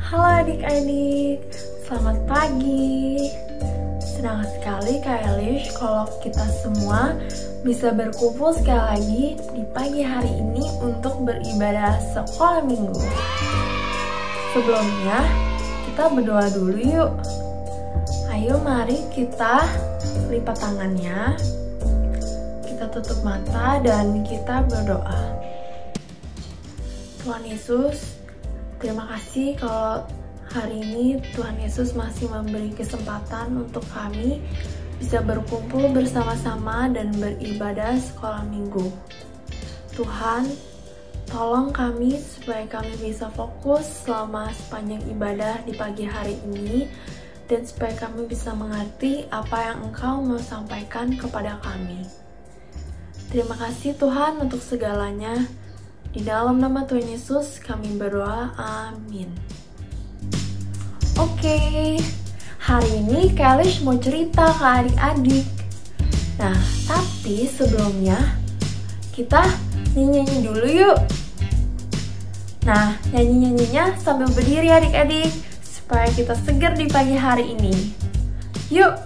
Halo adik-adik, selamat pagi. Senang sekali Kak Elish kalau kita semua bisa berkumpul sekali lagi di pagi hari ini untuk beribadah sekolah minggu. Sebelumnya, kita berdoa dulu yuk. Ayo mari kita lipat tangannya, kita tutup mata dan kita berdoa. Tuhan Yesus, terima kasih kalau hari ini Tuhan Yesus masih memberi kesempatan untuk kami bisa berkumpul bersama-sama dan beribadah sekolah minggu. Tuhan, tolong kami supaya kami bisa fokus selama sepanjang ibadah di pagi hari ini dan supaya kami bisa mengerti apa yang Engkau mau sampaikan kepada kami. Terima kasih Tuhan untuk segalanya. Di dalam nama Tuhan Yesus kami berdoa, amin. Oke, hari ini Kak Elish mau cerita ke adik-adik. Nah, tapi sebelumnya kita nyanyi-nyanyi dulu yuk. Nah, nyanyi-nyanyinya sambil berdiri adik-adik, supaya kita segar di pagi hari ini. Yuk!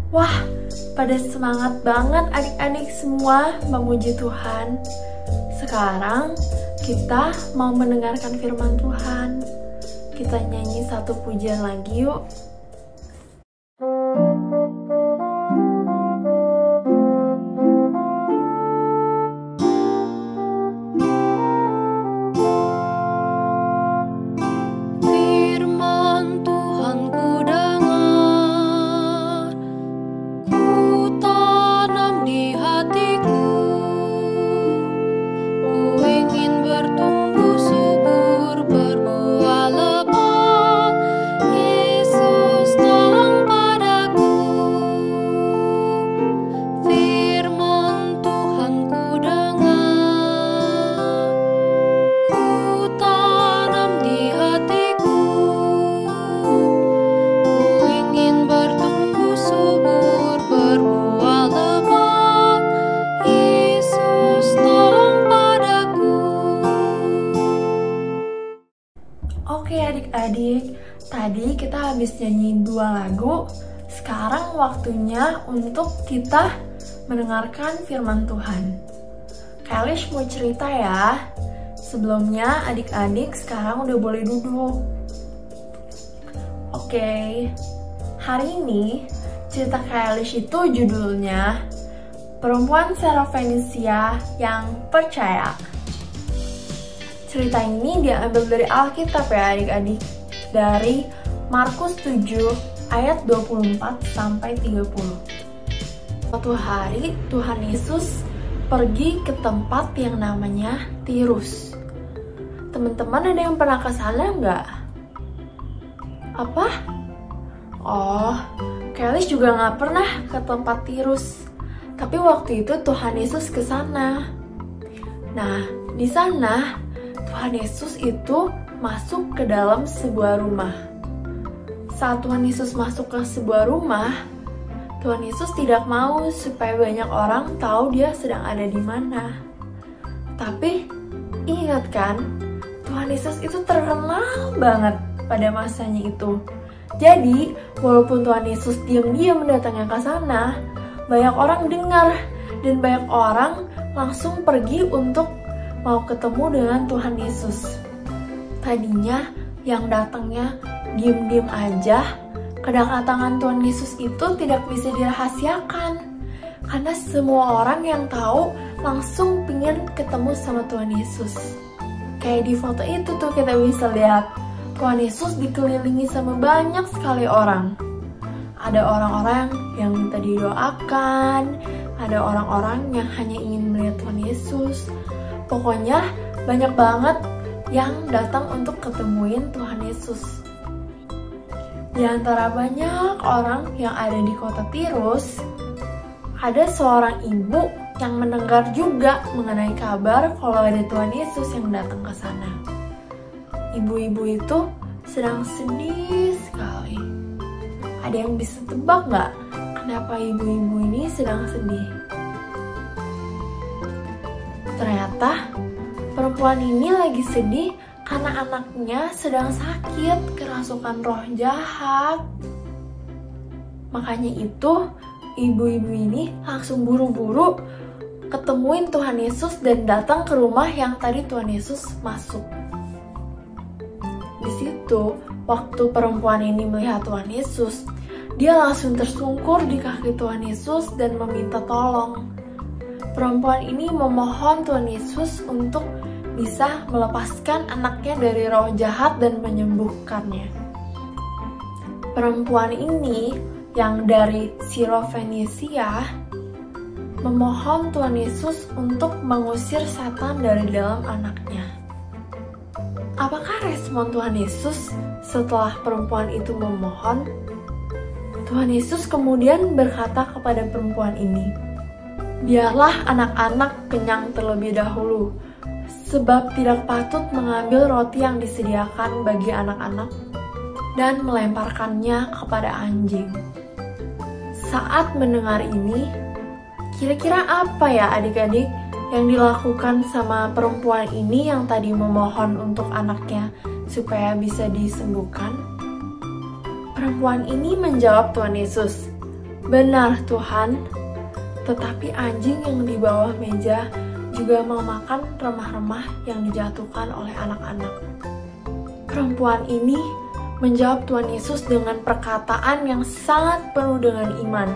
Wah, pada semangat banget adik-adik semua memuji Tuhan. Sekarang kita mau mendengarkan firman Tuhan. Kita nyanyi satu pujian lagi yuk. Oke adik-adik, tadi kita habis nyanyi 2 lagu. Sekarang waktunya untuk kita mendengarkan firman Tuhan. Kak Elish mau cerita ya. Sebelumnya adik-adik sekarang udah boleh duduk. Oke, hari ini cerita Kak Elish itu judulnya Perempuan Syrophoenisia yang Percaya. Cerita ini diambil dari Alkitab ya adik-adik, dari Markus 7 ayat 24 sampai 30. Suatu hari Tuhan Yesus pergi ke tempat yang namanya Tirus. Teman-teman ada yang pernah ke sana nggak? Apa? Oh, Kak Elish juga nggak pernah ke tempat Tirus. Tapi waktu itu Tuhan Yesus ke sana. Nah, di sana Tuhan Yesus itu masuk ke dalam sebuah rumah. Saat Tuhan Yesus masuk ke sebuah rumah, Tuhan Yesus tidak mau supaya banyak orang tahu dia sedang ada di mana. Tapi ingat kan, Tuhan Yesus itu terkenal banget pada masanya itu. Jadi, walaupun Tuhan Yesus diam-diam mendatangnya ke sana, banyak orang dengar dan banyak orang langsung pergi untuk mau ketemu dengan Tuhan Yesus. Tadinya yang datangnya diam-diam aja, kedatangan Tuhan Yesus itu tidak bisa dirahasiakan. Karena semua orang yang tahu langsung pingin ketemu sama Tuhan Yesus. Kayak di foto itu tuh kita bisa lihat Tuhan Yesus dikelilingi sama banyak sekali orang. Ada orang-orang yang minta didoakan, ada orang-orang yang hanya ingin melihat Tuhan Yesus. Pokoknya banyak banget yang datang untuk ketemuin Tuhan Yesus. Di antara banyak orang yang ada di kota Tirus, ada seorang ibu yang mendengar juga mengenai kabar kalau ada Tuhan Yesus yang datang ke sana. Ibu-ibu itu sedang sedih sekali. Ada yang bisa tebak nggak kenapa ibu-ibu ini sedang sedih? Ternyata perempuan ini lagi sedih karena anaknya sedang sakit kerasukan roh jahat. Makanya itu ibu-ibu ini langsung buru-buru ketemuin Tuhan Yesus dan datang ke rumah yang tadi Tuhan Yesus masuk. Di situ, waktu perempuan ini melihat Tuhan Yesus, dia langsung tersungkur di kaki Tuhan Yesus dan meminta tolong. Perempuan ini memohon Tuhan Yesus untuk bisa melepaskan anaknya dari roh jahat dan menyembuhkannya. Perempuan ini yang dari Sirofenisia memohon Tuhan Yesus untuk mengusir setan dari dalam anaknya. Apakah respon Tuhan Yesus setelah perempuan itu memohon? Tuhan Yesus kemudian berkata kepada perempuan ini, "Biarlah anak-anak kenyang terlebih dahulu, sebab tidak patut mengambil roti yang disediakan bagi anak-anak dan melemparkannya kepada anjing." Saat mendengar ini, kira-kira apa ya adik-adik yang dilakukan sama perempuan ini yang tadi memohon untuk anaknya supaya bisa disembuhkan? Perempuan ini menjawab Tuhan Yesus, "Benar Tuhan, tetapi anjing yang di bawah meja juga mau makan remah-remah yang dijatuhkan oleh anak-anak." Perempuan ini menjawab Tuhan Yesus dengan perkataan yang sangat penuh dengan iman.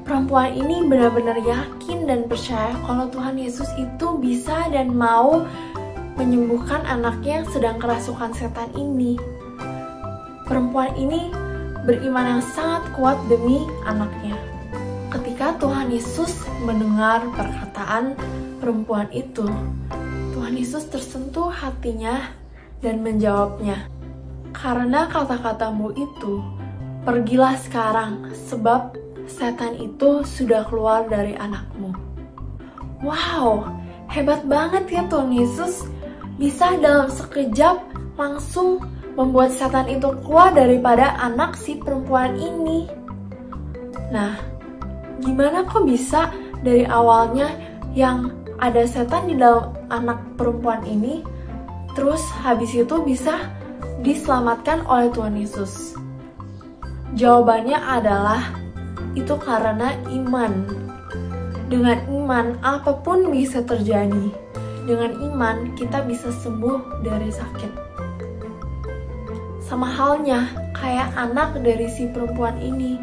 Perempuan ini benar-benar yakin dan percaya kalau Tuhan Yesus itu bisa dan mau menyembuhkan anaknya yang sedang kerasukan setan ini. Perempuan ini beriman yang sangat kuat demi anaknya. Ketika Tuhan Yesus mendengar perkataan perempuan itu, Tuhan Yesus tersentuh hatinya dan menjawabnya, "Karena kata-katamu itu, pergilah sekarang, sebab setan itu sudah keluar dari anakmu." Wow, hebat banget ya Tuhan Yesus. Bisa dalam sekejap langsung membuat setan itu keluar daripada anak si perempuan ini. Nah, gimana kok bisa dari awalnya yang ada setan di dalam anak perempuan ini, terus habis itu bisa diselamatkan oleh Tuhan Yesus? Jawabannya adalah itu karena iman. Dengan iman apapun bisa terjadi. Dengan iman kita bisa sembuh dari sakit. Sama halnya kayak anak dari si perempuan ini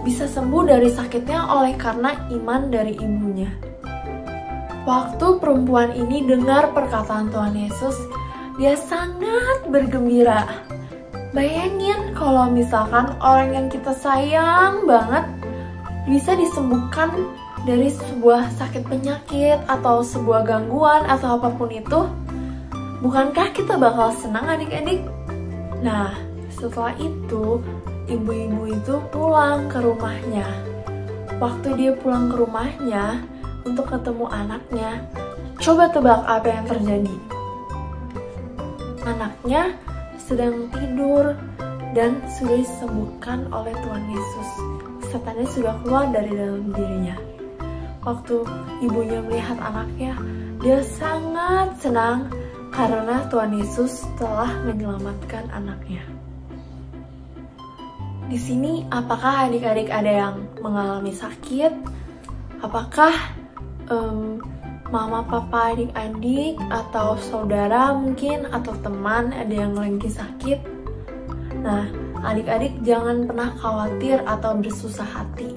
bisa sembuh dari sakitnya oleh karena iman dari ibunya. Waktu perempuan ini dengar perkataan Tuhan Yesus, dia sangat bergembira. Bayangin kalau misalkan orang yang kita sayang banget bisa disembuhkan dari sebuah sakit penyakit atau sebuah gangguan atau apapun itu. Bukankah kita bakal senang adik-adik? Nah, setelah itu ibu-ibu itu pulang ke rumahnya. Waktu dia pulang ke rumahnya untuk ketemu anaknya, coba tebak apa yang terjadi? Anaknya sedang tidur dan sudah disembuhkan oleh Tuhan Yesus. Setannya sudah keluar dari dalam dirinya. Waktu ibunya melihat anaknya, dia sangat senang karena Tuhan Yesus telah menyelamatkan anaknya. Di sini, apakah adik-adik ada yang mengalami sakit? Apakah mama, papa, adik-adik, atau saudara mungkin, atau teman ada yang lagi sakit? Nah, adik-adik jangan pernah khawatir atau bersusah hati,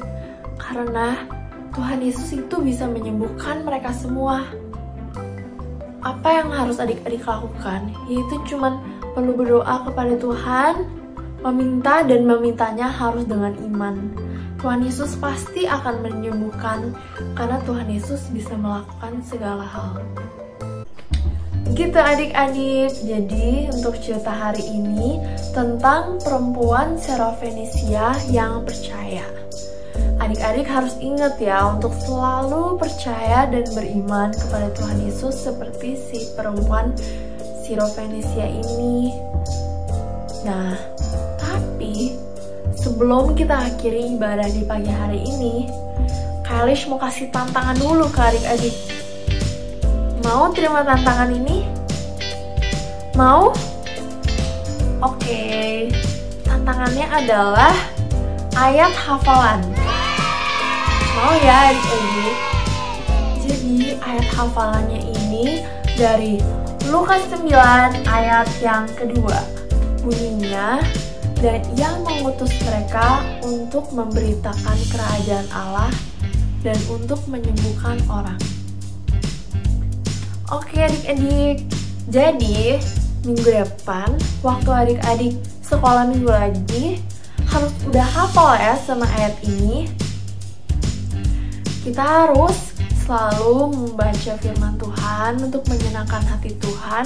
karena Tuhan Yesus itu bisa menyembuhkan mereka semua. Apa yang harus adik-adik lakukan? Yaitu cuman perlu berdoa kepada Tuhan, meminta, dan memintanya harus dengan iman. Tuhan Yesus pasti akan menyembuhkan, karena Tuhan Yesus bisa melakukan segala hal. Gitu adik-adik, jadi untuk cerita hari ini tentang perempuan Syrophenisia yang percaya. Adik-adik harus ingat ya untuk selalu percaya dan beriman kepada Tuhan Yesus seperti si perempuan Syrophenisia ini. Nah, tapi sebelum kita akhiri ibadah di pagi hari ini, Kalish mau kasih tantangan dulu ke adik-adik. Mau terima tantangan ini? Mau? Oke. Tantangannya adalah ayat hafalan. Mau ya adik-adik? Jadi ayat hafalannya ini dari Lukas 9 ayat yang kedua. Bunyinya, dan ia mengutus mereka untuk memberitakan kerajaan Allah dan untuk menyembuhkan orang. Oke adik-adik, jadi minggu depan waktu adik-adik sekolah minggu lagi harus udah hafal ya sama ayat ini. Kita harus selalu membaca firman Tuhan untuk menyenangkan hati Tuhan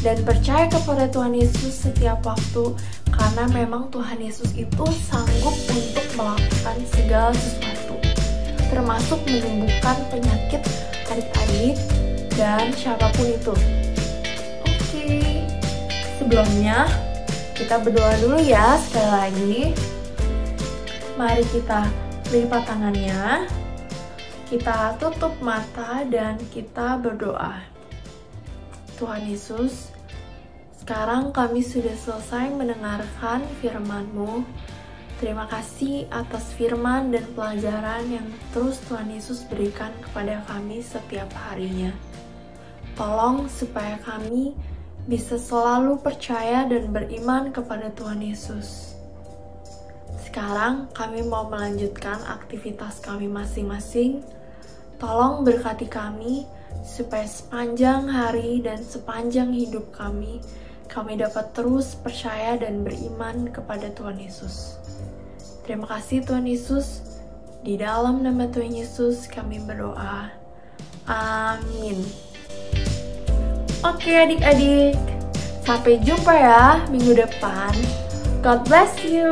dan percaya kepada Tuhan Yesus setiap waktu, karena memang Tuhan Yesus itu sanggup untuk melakukan segala sesuatu, termasuk menyembuhkan penyakit adik-adik dan siapapun itu. Oke, sebelumnya kita berdoa dulu ya sekali lagi. Mari kita lipat tangannya, kita tutup mata dan kita berdoa. Tuhan Yesus, sekarang kami sudah selesai mendengarkan firman-Mu. Terima kasih atas firman dan pelajaran yang terus Tuhan Yesus berikan kepada kami setiap harinya. Tolong supaya kami bisa selalu percaya dan beriman kepada Tuhan Yesus. Sekarang kami mau melanjutkan aktivitas kami masing-masing. Tolong berkati kami supaya sepanjang hari dan sepanjang hidup kami dapat terus percaya dan beriman kepada Tuhan Yesus. Terima kasih Tuhan Yesus. Di dalam nama Tuhan Yesus kami berdoa. Amin. Oke adik-adik, sampai jumpa ya minggu depan. God bless you.